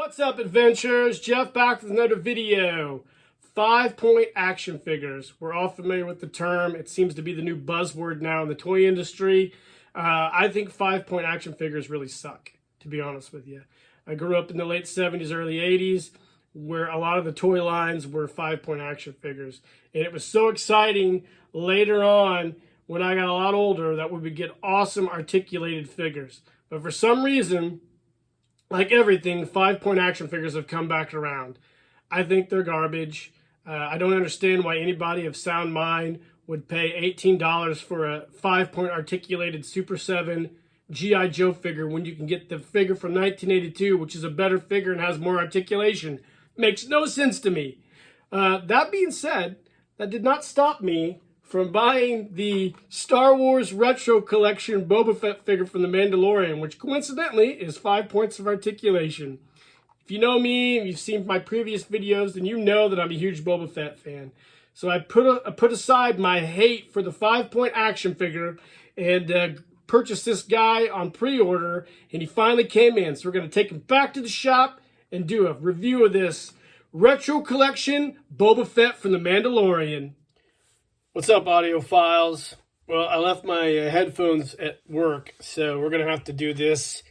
What's up, adventurers? Jeff back with another video. 5-point action figures. We're all familiar with the term. It seems to be the new buzzword now in the toy industry. I think 5-point action figures really suck, to be honest with you. I grew up in the late 70s, early 80s, where a lot of the toy lines were 5-point action figures. And it was so exciting later on when I got a lot older that we would get awesome articulated figures. But for some reason, like everything, 5-point action figures have come back around. I think they're garbage. I don't understand why anybody of sound mind would pay $18 for a 5-point articulated Super 7 G.I. Joe figure when you can get the figure from 1982, which is a better figure and has more articulation. Makes no sense to me. That being said, that did not stop me from buying the Star Wars Retro Collection Boba Fett figure from the Mandalorian, which coincidentally is 5 points of articulation. If you know me, and you've seen my previous videos, then you know that I'm a huge Boba Fett fan. So I put aside my hate for the 5-point action figure and purchased this guy on pre-order, and he finally came in. So we're going to take him back to the shop and do a review of this Retro Collection Boba Fett from the Mandalorian. What's up, audiophiles? Well, I left my headphones at work, so we're going to have to do this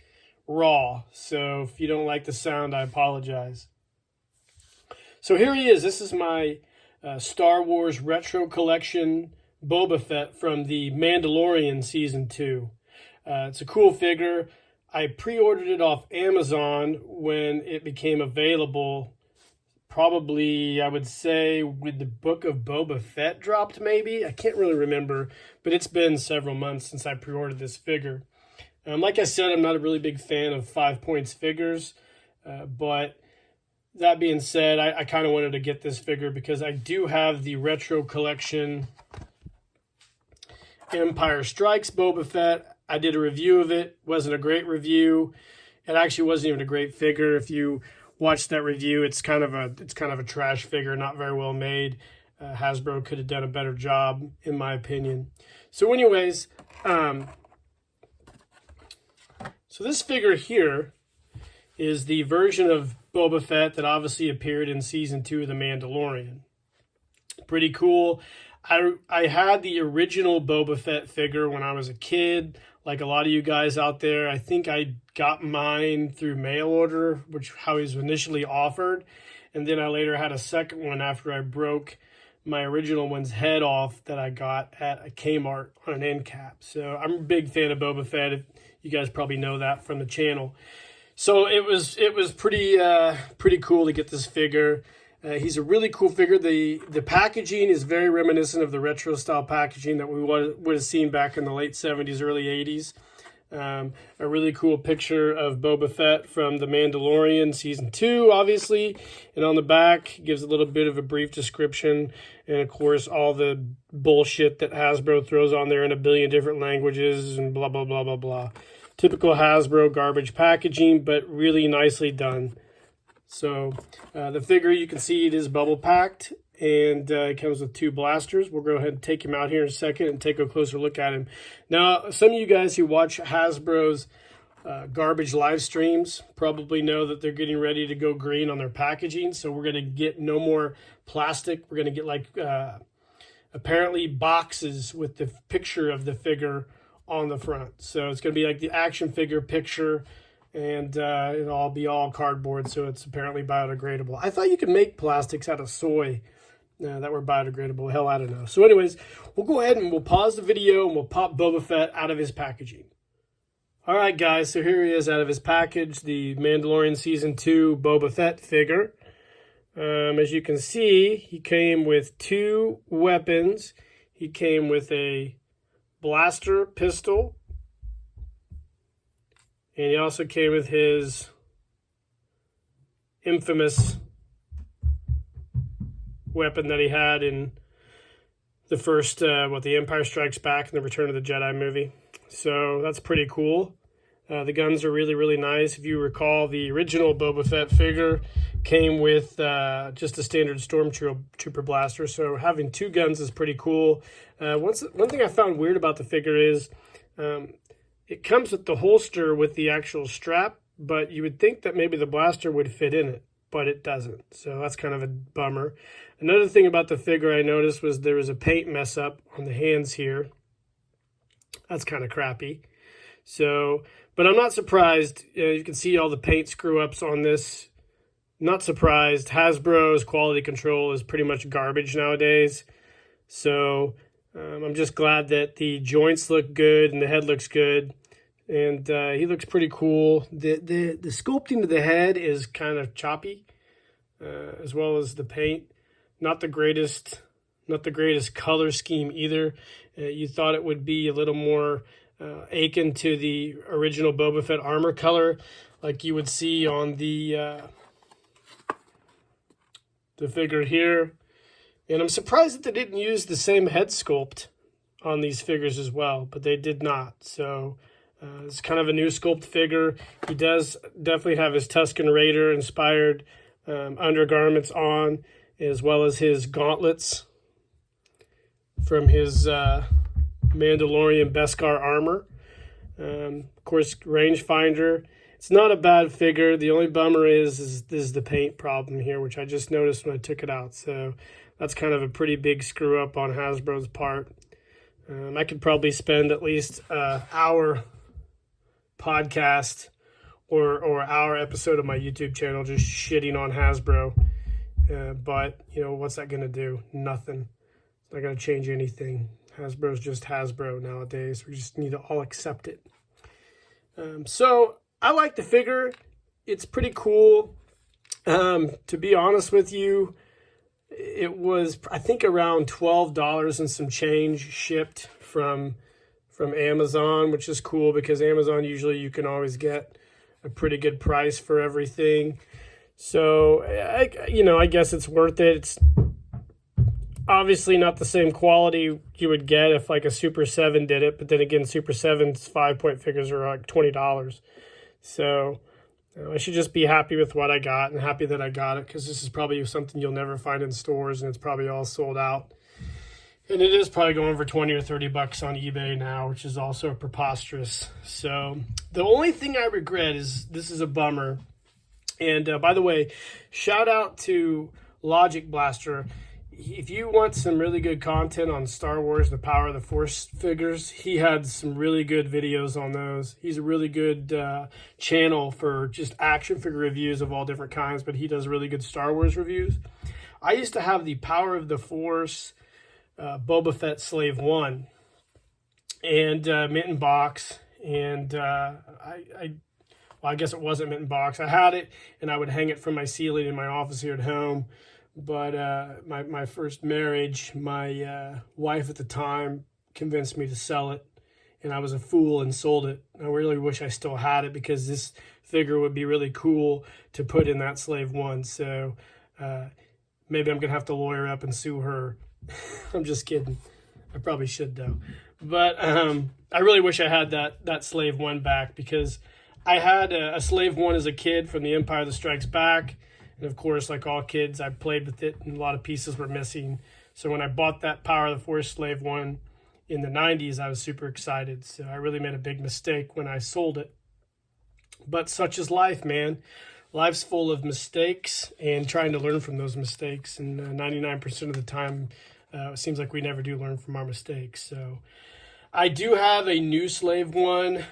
raw. So if you don't like the sound, I apologize. So here he is. This is my Star Wars Retro Collection Boba Fett from the Mandalorian Season 2. It's a cool figure. I pre-ordered it off Amazon when it became available. Probably, I would say, with the Book of Boba Fett dropped, maybe? I can't really remember, but it's been several months since I pre-ordered this figure. Like I said, I'm not a really big fan of 5 points figures, but that being said, I kind of wanted to get this figure because I do have the Retro Collection Empire Strikes Boba Fett. I did a review of it. Wasn't a great review. It actually wasn't even a great figure. If you watch that review, it's kind of a trash figure, not very well made. Hasbro could have done a better job, in my opinion. So anyways, so this figure here is the version of Boba Fett that obviously appeared in Season 2 of The Mandalorian. Pretty cool. I had the original Boba Fett figure when I was a kid, like a lot of you guys out there. I think I got mine through mail order, how he was initially offered. And then I later had a second one after I broke my original one's head off that I got at a Kmart on an end cap. So I'm a big fan of Boba Fett. You guys probably know that from the channel. So it was pretty cool to get this figure. He's a really cool figure. The packaging is very reminiscent of the retro style packaging that we would have seen back in the late 70s, early 80s. A really cool picture of Boba Fett from The Mandalorian Season 2, obviously. And on the back, gives a little bit of a brief description. And, of course, all the bullshit that Hasbro throws on there in a billion different languages and blah, blah, blah, blah, blah. Typical Hasbro garbage packaging, but really nicely done. So the figure, you can see it is bubble packed, and it comes with 2 blasters. We'll go ahead and take him out here in a second and take a closer look at him. Now, some of you guys who watch Hasbro's garbage live streams probably know that they're getting ready to go green on their packaging. So we're going to get no more plastic. We're going to get like apparently boxes with the picture of the figure on the front. So it's going to be like the action figure picture, and it'll all be all cardboard, so it's apparently biodegradable. I thought you could make plastics out of soy that were biodegradable. Hell, I don't know. So anyways, we'll go ahead and we'll pause the video and we'll pop Boba Fett out of his packaging. All right, guys, so here he is out of his package, the Mandalorian Season 2 Boba Fett figure. As you can see, he came with 2 weapons. He came with a blaster pistol, and he also came with his infamous weapon that he had in the first, The Empire Strikes Back and the Return of the Jedi movie. So that's pretty cool. The guns are really, really nice. If you recall, the original Boba Fett figure came with just a standard Stormtrooper blaster. So having 2 guns is pretty cool. One thing I found weird about the figure is it comes with the holster with the actual strap but you would think that maybe the blaster would fit in it, but it doesn't. So that's kind of a bummer. Another thing about the figure I noticed was there was a paint mess up on the hands here. That's kind of crappy. So, but I'm not surprised. You can see all the paint screw ups on this. Not surprised. Hasbro's quality control is pretty much garbage nowadays. So I'm just glad that the joints look good and the head looks good. And he looks pretty cool. The sculpting of the head is kind of choppy, as well as the paint. Not the greatest color scheme either. You thought it would be a little more akin to the original Boba Fett armor color, like you would see on the figure here. And I'm surprised that they didn't use the same head sculpt on these figures as well, but they did not. So it's kind of a new sculpt figure. He does definitely have his Tusken Raider inspired undergarments on, as well as his gauntlets from his Mandalorian Beskar armor. Of course, rangefinder. It's not a bad figure. The only bummer is the paint problem here, which I just noticed when I took it out. So that's kind of a pretty big screw up on Hasbro's part. I could probably spend at least an hour podcast or hour episode of my YouTube channel just shitting on Hasbro. But, you know, what's that going to do? Nothing. It's not going to change anything. Hasbro's just Hasbro nowadays. We just need to all accept it. So I like the figure. It's pretty cool. To be honest with you, it was, I think, around $12 and some change shipped from Amazon, which is cool because Amazon usually you can always get a pretty good price for everything. So, I guess it's worth it. It's obviously not the same quality you would get if like a Super 7 did it, but then again, Super 7's 5-point figures are like $20. So I should just be happy with what I got and happy that I got it, because this is probably something you'll never find in stores and it's probably all sold out. And it is probably going for 20 or 30 bucks on eBay now, which is also preposterous. So the only thing I regret is this is a bummer. And by the way, shout out to Logic Blaster. If you want some really good content on Star Wars, the Power of the Force figures, he had some really good videos on those. He's a really good channel for just action figure reviews of all different kinds, but he does really good Star Wars reviews. I used to have the Power of the Force Boba Fett Slave 1 and mint in box, and I guess it wasn't mint in box. I had it, and I would hang it from my ceiling in my office here at home. But my first marriage, my wife at the time convinced me to sell it, and I was a fool and sold it. I really wish I still had it, because this figure would be really cool to put in that Slave 1. So maybe I'm going to have to lawyer up and sue her. I'm just kidding. I probably should, though. But I really wish I had that Slave 1 back, because I had a Slave 1 as a kid from The Empire That Strikes Back. And of course, like all kids, I played with it and a lot of pieces were missing. So when I bought that Power of the Force Slave 1 in the 90s, I was super excited. So I really made a big mistake when I sold it. But such is life, man. Life's full of mistakes and trying to learn from those mistakes. And 99% of the time, it seems like we never do learn from our mistakes. So I do have a new Slave 1,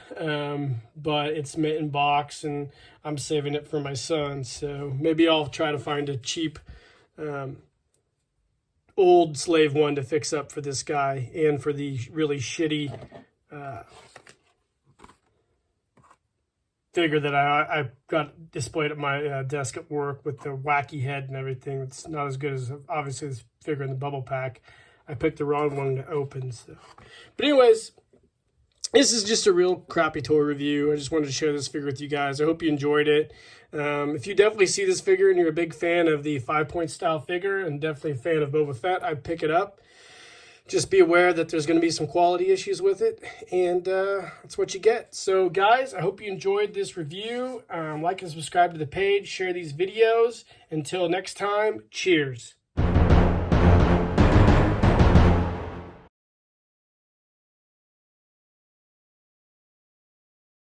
but it's mint in box, and I'm saving it for my son. So maybe I'll try to find a cheap old Slave 1 to fix up for this guy and for the really shitty figure that I got displayed at my desk at work with the wacky head and everything. It's not as good as, obviously, this figure in the bubble pack. I picked the wrong one to open. So. But anyways, this is just a real crappy toy review. I just wanted to share this figure with you guys. I hope you enjoyed it. If you definitely see this figure and you're a big fan of the 5-point style figure and definitely a fan of Boba Fett, I'd pick it up. Just be aware that there's going to be some quality issues with it, and that's what you get. So guys, I hope you enjoyed this review. Like and subscribe to the page, share these videos. Until next time, cheers.